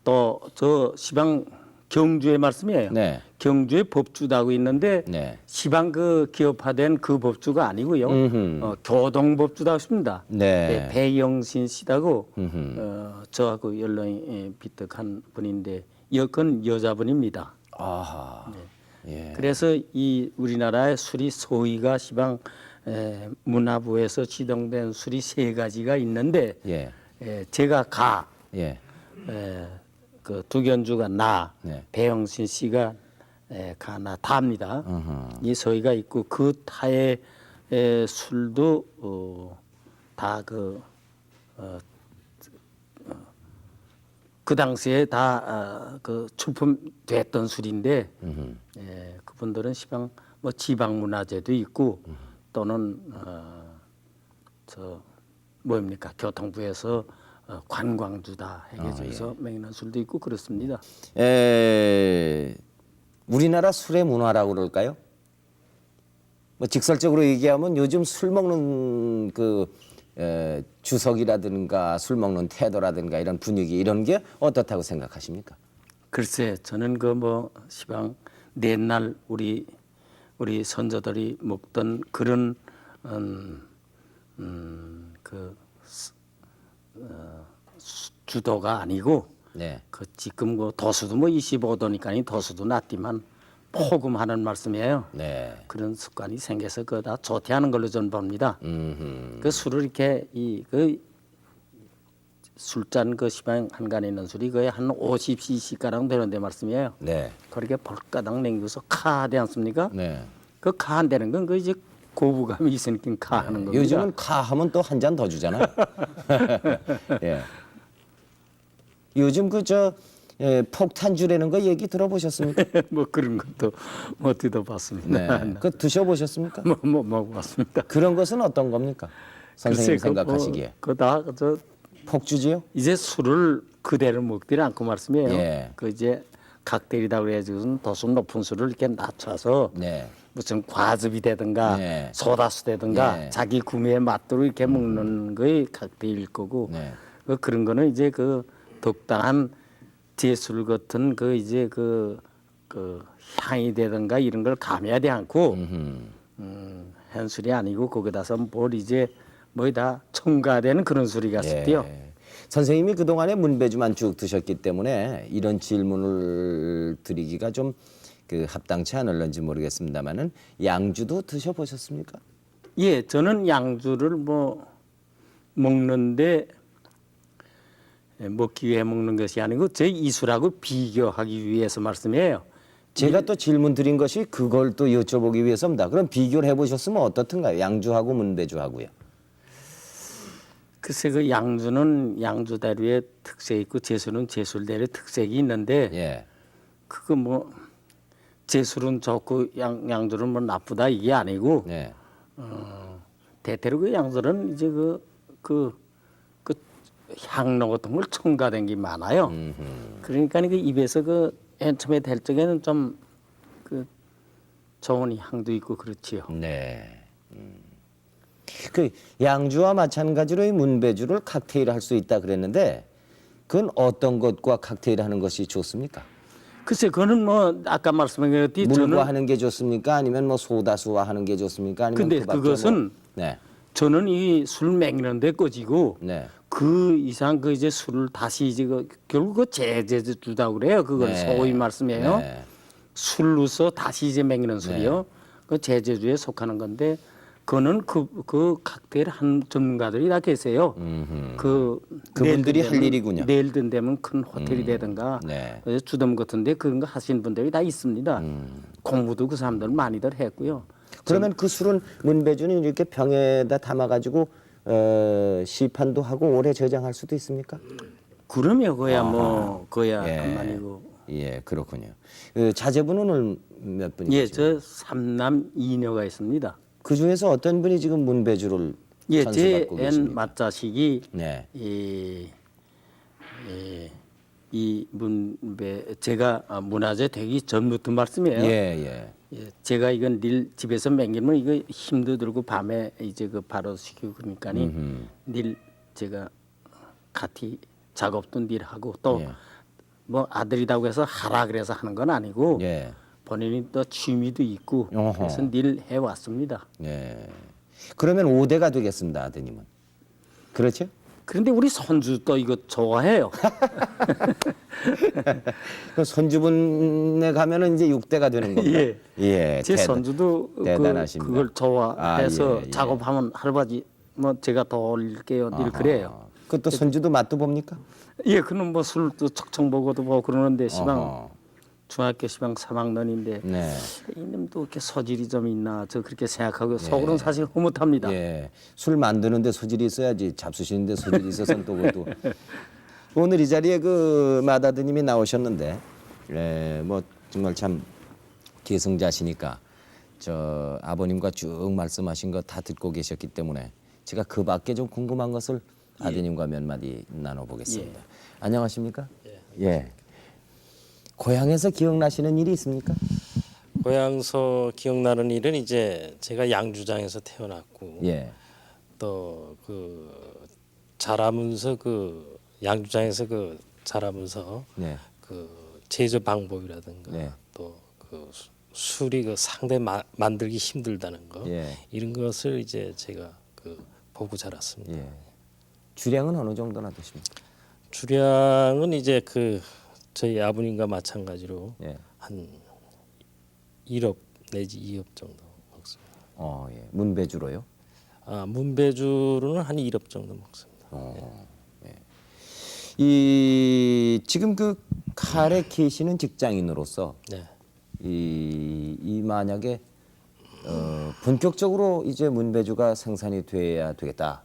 또 저 시방 경주의 말씀이에요. 네. 경주에 법주다고 있는데 네. 시방 그 기업화된 그 법주가 아니고요. 교동법주다고 있습니다. 네. 배영신 씨라고 저하고 연령이 비슷한 분인데 여건 여자분입니다. 아하. 예. 그래서 이 우리나라의 술이 소위가 시방 문화부에서 지정된 술이 3가지가 있는데 예. 제가 가, 예. 그 두견주가 나, 네. 배영신 씨가 가나 다입니다. 이 소위가 있고 그 타의 술도 다 그 당시에 다 그 출품됐던 술인데 그분들은 시방 뭐 지방 문화재도 있고 또는 저 뭡니까 교통부에서 관광주다 해서 먹는 술도 있고 그렇습니다. 우리나라 술의 문화라고 그럴까요? 뭐 직설적으로 얘기하면 요즘 술 먹는 그 주석이라든가 술 먹는 태도라든가 이런 분위기 이런 게 어떻다고 생각하십니까? 글쎄 저는 그 뭐 시방 옛날 우리 선조들이 먹던 그런 주도가 아니고 네. 그 지금 그 도수도 뭐 25도니까 도수도 낮지만 포금하는 말씀이에요. 네. 그런 습관이 생겨서 그 다 조퇴하는 걸로 저는 봅니다. 그 술을 이렇게 그 술잔 그 시방 한간에 있는 술이 거의 한 50cc 가량 되는데 말씀이에요. 네. 그렇게 볼가당 남겨서 카하지 않습니까? 네. 그 카한다는 건 그 이제 고부감이 있으니까 카하는 겁니다. 요즘은 카 하면 또 한 잔 더 주잖아요. 예. 요즘 폭탄주라는 거 얘기 들어보셨습니까? 뭐 그런 것도 뭐 들어봤습니다. 네. 그 드셔보셨습니까? 뭐 먹어봤습니다. 그런 것은 어떤 겁니까? 선생님 생각하시기에. 그다저 폭주지요? 이제 술을 그대로 먹지 않고 말씀이에요. 예. 그 이제 칵테일이라고 해가지고는 도수 높은 술을 이렇게 낮춰서 네. 무슨 과즙이 되든가 네. 소다수 되든가 네. 자기 구매의 맛대로 이렇게 먹는 거의 칵테일일 거고 네. 그런 거는 이제 그 적당한 제술 같은 그 이제 그 향이 되든가 이런 걸 감해야 돼 않고 현술이 아니고 거기다서 뭘 이제 뭐다 첨가되는 그런 술이가 싶대요. 선생님이 그동안에 문배주만 쭉 드셨기 때문에 이런 질문을 드리기가 좀 합당치 않을런지 모르겠습니다만은 양주도 드셔보셨습니까? 예, 저는 양주를 뭐 먹는데 먹기 위해 먹는 것이 아니고 제 이술하고 비교하기 위해서 말씀이에요. 제가 또 질문 드린 것이 그걸 또 여쭤보기 위해서입니다. 그럼 비교를 해보셨으면 어떻든가요? 양주하고 문배주하고요. 글쎄 그 양주는 양주대로의 특색이 있고 제술은 제술대로의 특색이 있는데 예. 그거 뭐 제술은 좋고 양주는 뭐 나쁘다 이게 아니고 네. 대체로 그 양주는 이제 그 향로 같은 걸 첨가된 게 많아요. 그러니까 그 입에서 맨 처음에 될 적에는 좀 좋은 향도 있고 그렇지요. 네. 그 양주와 마찬가지로 이 문배주를 칵테일 할 수 있다 그랬는데 그건 어떤 것과 칵테일 하는 것이 좋습니까? 글쎄 그거는 뭐 아까 말씀드렸듯이 물과 저는 하는 게 좋습니까? 아니면 뭐 소다수와 하는 게 좋습니까? 아니면 근데 그 밖에 그것은 네. 저는 이 술 먹이는 데 꺼지고 네. 그 이상 그 이제 술을 다시 이제 결국 그 제주다고 그래요. 그걸 네. 소위 말씀이에요. 네. 술로서 다시 이제 먹이는 술이요. 그 제주에 속하는 건데 그거는 그 칵테일 한 전문가들이 다 계세요. 그분들이 할 일이군요. 내일 든다면 큰 호텔이 되든가 네. 주점 같은데 그런 거 하시는 분들이 다 있습니다. 공부도 그 사람들 많이들 했고요. 그러면 그 술은 문배주는 이렇게 병에다 담아가지고 시판도 하고 오래 저장할 수도 있습니까? 그러면 그야 뭐 그야 예. 그만이고. 예, 그렇군요. 자제분은 오늘 몇 분이죠? 예, 저 삼남 이녀가 있습니다. 그 중에서 어떤 분이 지금 문배주를 예, 선수받고 제 계십니까? 맏자식이 네. 이 문배 제가 문화재 되기 전부터 말씀이에요. 예. 예, 제가 이건 늘 집에서 맹기면 이거 힘도 들고 밤에 이제 그 바로 시키고 그러니까니 늘 제가 같이 작업도 늘 하고 또 뭐 아들이라고 해서 하라 그래서 하는 건 아니고 예. 본인이 또 취미도 있고 어허. 그래서 늘 해왔습니다. 네. 그러면 5대가 되겠습니다, 아드님은. 그렇죠? 그런데 우리 손주 또 이거 좋아해요. 그 손주분에 가면은 이제 6대가 되는 겁니다. 예. 예. 제 손주도 대단하십니다. 그걸 좋아해서 아, 예. 작업하면 할아버지 뭐 제가 도와드릴게요. 늘 그래요. 그것도 손주도 맛도 봅니까? 예, 그는 뭐 술도 척척 먹어도 뭐 그러는데 시방 어허. 중학교 시방 3학년인데 네. 이놈도 이렇게 소질이 좀 있나 저 그렇게 생각하고 속으로는 사실 흐뭇합니다. 예. 술 만드는데 소질이 있어야지 잡수시는데 소질이 있어서는 또 그것도. 오늘 이 자리에 그 마다드님이 나오셨는데, 뭐 정말 참 계승자시니까 저 아버님과 쭉 말씀하신 거 다 듣고 계셨기 때문에 제가 그 밖에 좀 궁금한 것을 아드님과 몇 마디 나눠보겠습니다. 안녕하십니까? 예. 고향에서 기억나시는 일이 있습니까? 고향서 기억나는 일은 이제 제가 양주장에서 태어났고 예. 또 그 자라면서 그 양주장에서 그 자라면서 네. 그 제조 방법이라든가 네. 또 그 술이 그 상당히 만들기 힘들다는 거 예. 이런 것을 이제 제가 그 보고 자랐습니다. 예. 주량은 어느 정도나 되십니까? 주량은 이제 그 저희 아버님과 마찬가지로 예. 한 1업 내지 2업 정도 먹습니다. 예. 문배주로요? 문배주로는 한 1업 정도 먹습니다. 예. 이 지금 그 칼에 계시는 직장인으로서 네. 이 만약에 본격적으로 이제 문배주가 생산이 돼야 되겠다.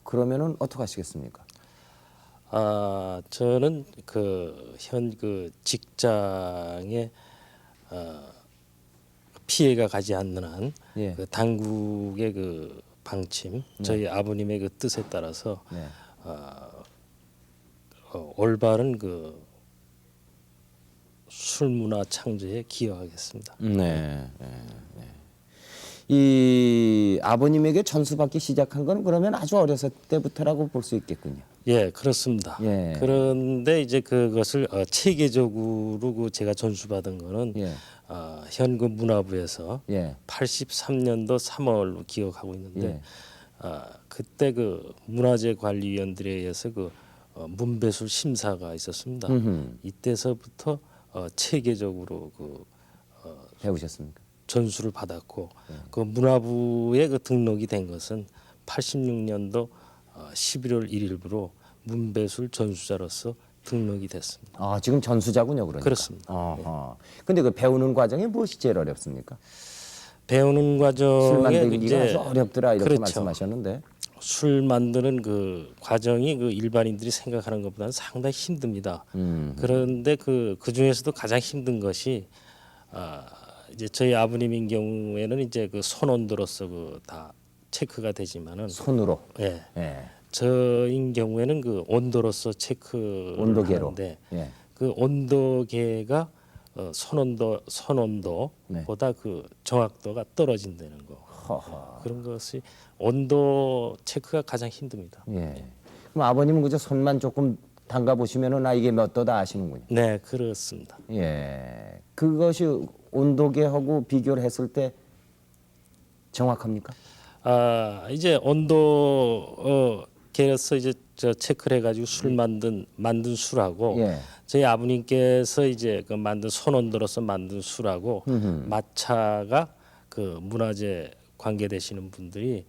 그러면은 어떻게 하시겠습니까? 저는 그 현 그 직장에 피해가 가지 않는 한 예. 그 당국의 그 방침, 저희 아버님의 그 뜻에 따라서 네. 올바른 그 술문화 창조에 기여하겠습니다. 네. 이 아버님에게 전수받기 시작한 건 그러면 아주 어렸을 때부터라고 볼 수 있겠군요. 예, 그렇습니다. 예. 그런데 이제 그것을 체계적으로 그 제가 전수받은 거는 예. 현 그 문화부에서 예. 83년도 3월로 기억하고 있는데 예. 그때 그 문화재 관리위원들에 의해서 그 문배술 심사가 있었습니다. 이때서부터 체계적으로 그 배우셨습니까? 전수를 받았고 그 문화부에 그 등록이 된 것은 86년도 11월 1일부로 문배술 전수자로서 등록이 됐습니다. 지금 전수자군요, 그러니까. 그렇습니다. 근데 그 배우는 과정이 무엇이 제일 어렵습니까? 배우는 술 과정에 만들기가 이제 아주 어렵더라 이렇게 그렇죠. 말씀하셨는데. 술 만드는 그 과정이 그 일반인들이 생각하는 것보다는 상당히 힘듭니다. 그런데 그 중에서도 가장 힘든 것이 이제 저희 아버님인 경우에는 이제 그 손온도로서 그 다 체크가 되지만은 손으로. 예. 예. 저인 경우에는 그 온도로서 체크를 온도계로. 하는데 예. 그 온도계가 선온도보다 그 정확도가 떨어진다는 거. 허허. 그런 것이 온도 체크가 가장 힘듭니다. 예. 그럼 아버님은 그저 손만 조금 담가 보시면은 이게 몇 도다 아시는군요. 네, 그렇습니다. 예. 그것이 온도계하고 비교를 했을 때 정확합니까? 이제 온도계에서 이제 저 체크를 해가지고 술 만든 술하고 예. 저희 아버님께서 이제 그 만든 손온도로서 만든 술하고 마차가 그 문화재 관계되시는 분들이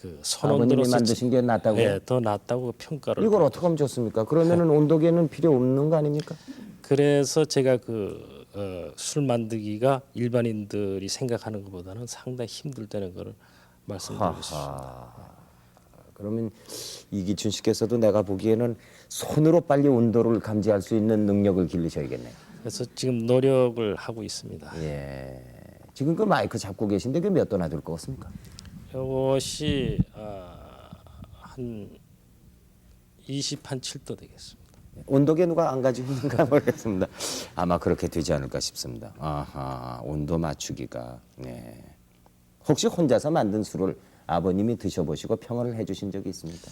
그 아버님이 손온도로서 만드신 게 낫다고요? 예, 더 낫다고 평가를. 이걸 어떻게 하면 좋습니까? 그러면은 온도계는 필요 없는 거 아닙니까? 그래서 제가 술 만들기가 일반인들이 생각하는 것보다는 상당히 힘들다는 것을 말씀드리고 싶습니다. 그러면 이기춘 씨께서도 내가 보기에는 손으로 빨리 온도를 감지할 수 있는 능력을 기르셔야겠네요. 그래서 지금 노력을 하고 있습니다. 예. 지금 그 마이크 잡고 계신데 그게 몇 도나 될 것 같습니까? 이것이 한 20한 7도 되겠습니다. 온도계 누가 안 가지고 있는가 모르겠습니다. 아마 그렇게 되지 않을까 싶습니다. 아하, 온도 맞추기가. 네. 혹시 혼자서 만든 술을 아버님이 드셔보시고 평을 해주신 적이 있습니까?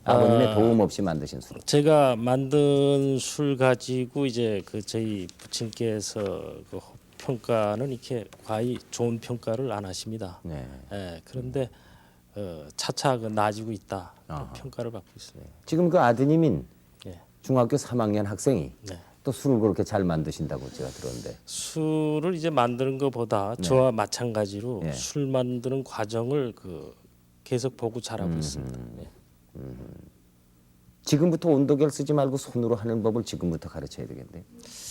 아버님의 도움 없이 만드신 술. 제가 만든 술 가지고 이제 그 저희 부친께서 그 평가는 이렇게 과히 좋은 평가를 안 하십니다. 네. 예, 그런데 차차 그 나아지고 있다 그 아하. 평가를 받고 있습니다. 지금 그 아드님인 예. 중학교 3학년 학생이 네. 또 술을 그렇게 잘 만드신다고 제가 들었는데. 술을 이제 만드는 것보다 저와 마찬가지로 네. 술 만드는 과정을 그 계속 보고 잘하고 있습니다. 예. 지금부터 온도계를 쓰지 말고 손으로 하는 법을 지금부터 가르쳐야 되겠네.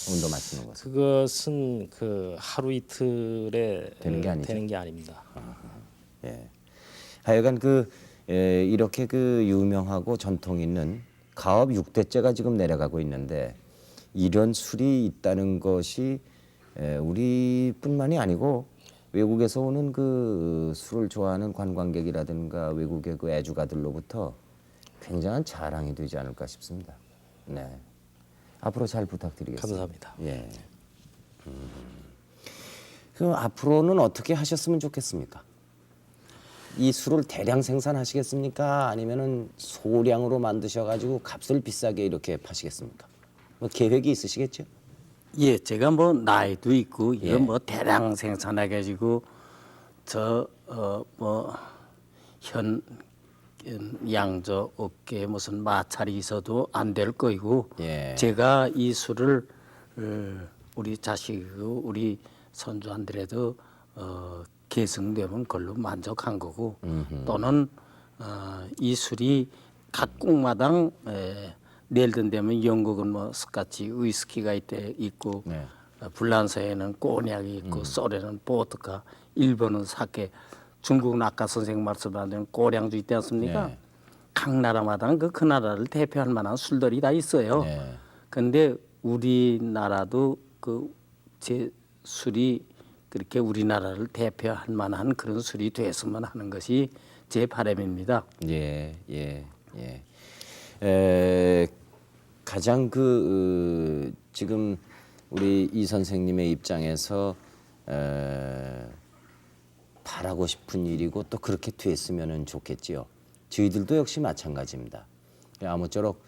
온도 맞추는 것을. 그것은 그 하루 이틀에 되는 게 아니죠? 되는 게 아닙니다. 예. 하여간 이렇게 유명하고 전통 있는 가업 6대째가 지금 내려가고 있는데 이런 술이 있다는 것이 우리뿐만이 아니고 외국에서 오는 그 술을 좋아하는 관광객이라든가 외국의 그 애주가들로부터 굉장한 자랑이 되지 않을까 싶습니다. 네. 앞으로 잘 부탁드리겠습니다. 감사합니다. 예. 그럼 앞으로는 어떻게 하셨으면 좋겠습니까? 이 술을 대량 생산하시겠습니까? 아니면은 소량으로 만드셔가지고 값을 비싸게 이렇게 파시겠습니까? 뭐 계획이 있으시겠죠? 예, 제가 뭐 나이도 있고 예. 이거 뭐 대량 생산해 가지고 현 양저 어깨에 무슨 마찰이 있어도 안 될 거이고 예. 제가 이 술을 우리 자식이고 우리 손주한테라도 계승되면 그걸로 만족한 거고 또는 이 술이 각 국마당 예를 든다면 영국은 뭐 스카치 위스키가 있고 네. 불란서에는 꼬냑이 있고 소련은 보드카, 일본은 사케, 중국은 아까 선생님 말씀하신 꼬량주 있지 않습니까? 네. 각 나라마다 그 나라를 대표할 만한 술들이 다 있어요. 네. 근데 우리나라도 그 제 술이 그렇게 우리나라를 대표할 만한 그런 술이 됐으면 하는 것이 제 바람입니다. 예, 예, 예. 가장 지금 우리 이 선생님의 입장에서 바라고 싶은 일이고 또 그렇게 됐으면 좋겠지요. 저희들도 역시 마찬가지입니다. 아무쪼록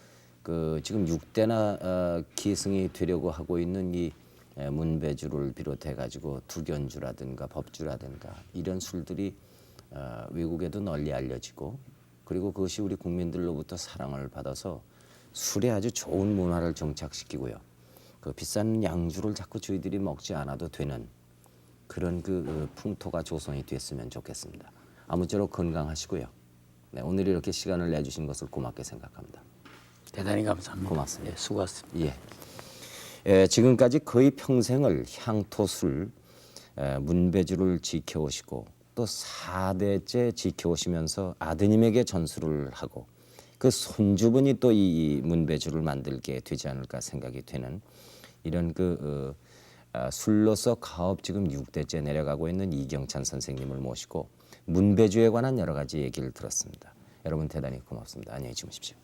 지금 6대나 기승이 되려고 하고 있는 이 문배주를 비롯해 가지고 두견주라든가 법주라든가 이런 술들이 외국에도 널리 알려지고 그리고 그것이 우리 국민들로부터 사랑을 받아서 술에 아주 좋은 문화를 정착시키고요. 그 비싼 양주를 자꾸 저희들이 먹지 않아도 되는 그런 풍토가 조성이 됐으면 좋겠습니다. 아무쪼록 건강하시고요. 네, 오늘 이렇게 시간을 내주신 것을 고맙게 생각합니다. 대단히 감사합니다. 고맙습니다. 예, 수고하셨습니다. 지금까지 거의 평생을 향토술, 문배주를 지켜오시고 또 4대째 지켜오시면서 아드님에게 전수를 하고 그 손주분이 또 이 문배주를 만들게 되지 않을까 생각이 되는 이런 술로서 가업 지금 6대째 내려가고 있는 이경찬 선생님을 모시고 문배주에 관한 여러 가지 얘기를 들었습니다. 여러분 대단히 고맙습니다. 안녕히 주무십시오.